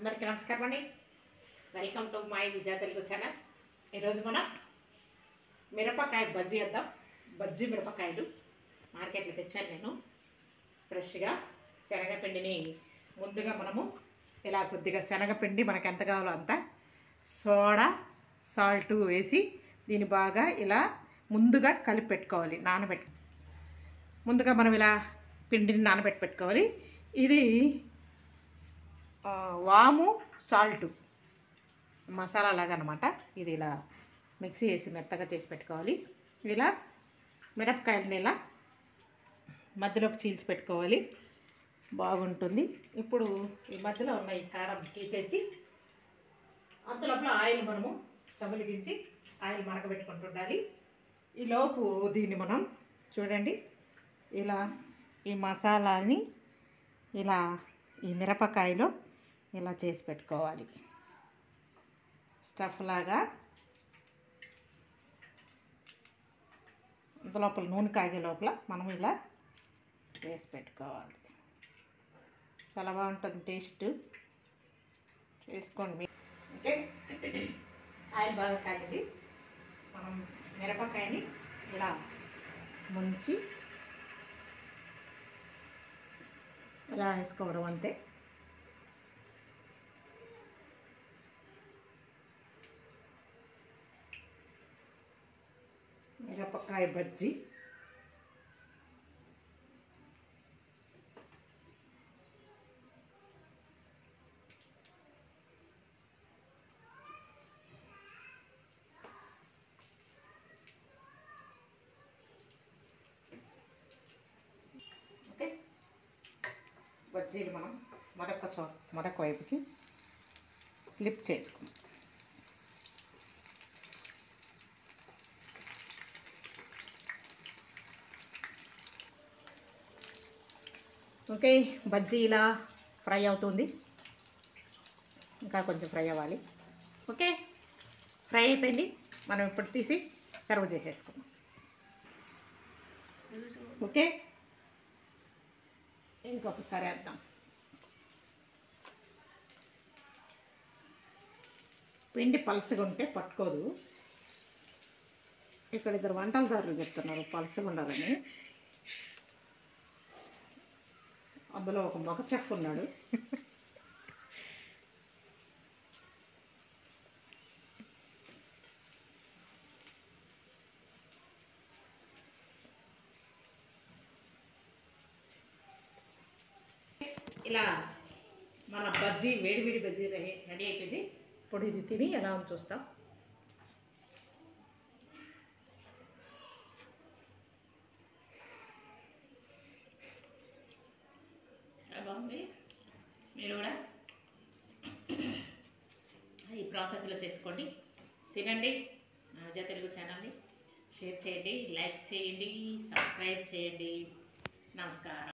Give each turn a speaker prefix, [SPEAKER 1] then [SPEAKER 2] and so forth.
[SPEAKER 1] అందరికీ నమస్కారం అండి. Welcome to my Vijaya Telugu channel. ఈరోజు మనం మిరపకాయ బజ్జీ వేద్దాం. బజ్జీ మిరపకాయలు మార్కెట్లో తెచ్చాను నేను ఫ్రెష్గా. శనగపిండిని ముందుగా మనము ఇలా కొద్దిగా శనగపిండి మనకు ఎంత కావాలో అంత సోడా సాల్ట్ వేసి దీన్ని బాగా ఇలా ముందుగా కలిపి పెట్టుకోవాలి. ముందుగా మనం ఇలా పిండిని పెట్టుకోవాలి. ఇది వాము సాల్ట్ మసాలా లాగా అనమాట. ఇది ఇలా మిక్సీ వేసి మెత్తగా చేసి పెట్టుకోవాలి. ఇలా మిరపకాయలని ఇలా మధ్యలోకి చీల్చి పెట్టుకోవాలి, బాగుంటుంది. ఇప్పుడు ఈ మధ్యలో ఉన్న ఈ కారం తీసేసి అంతలోపల ఆయిల్ మనము స్టవ్ వెలిగించి ఆయిల్ మరగబెట్టుకుంటుండాలి. ఈలోపు దీన్ని మనం చూడండి ఇలా ఈ మసాలాని ఇలా ఈ మిరపకాయలో ఇలా చేసి పెట్టుకోవాలి. స్టఫ్ లాగా లోపల నూనె కాగే లోపల మనం ఇలా వేసి పెట్టుకోవాలి. చాలా బాగుంటుంది టేస్ట్. చేసుకోండి. ఓకే, ఆయిల్ బాగా కాగింది. మనం మిరపకాయని ఇలా ముంచి ఇలా వేసుకోవడం అంతే. మిరపకాయ బజ్జీ ఓకే. బజ్జీలు మనం మరొక వైపుకి ఫ్లిప్ చేసుకుందాం. ఓకే, బజ్జీ ఇలా ఫ్రై అవుతుంది. ఇంకా కొంచెం ఫ్రై అవ్వాలి. ఓకే, ఫ్రై అయిపోయింది. మనం ఇప్పుడు తీసి సర్వ్ చేసేసుకుందాం. ఓకే, ఇంకొకసారి వేద్దాం. పిండి పలసగా ఉంటే పట్టుకోదు. ఇక్కడ ఇద్దరు వంటలదారులు చెప్తున్నారు పలసగా ఉండాలని. అందులో ఒక మగ చెఫ్ ఉన్నాడు. ఇలా మన బజ్జీ వేడి బజ్జీ రెడీ అయిపోయింది. ఇప్పుడు ఇది తిని ఎలా ఉంది చూస్తాం. బాగుంది. మీరు కూడా ఈ ప్రాసెస్లో చేసుకోండి, తినండి. విజయ తెలుగు ఛానల్ని షేర్ చేయండి, లైక్ చేయండి, సబ్స్క్రైబ్ చేయండి. నమస్కారం.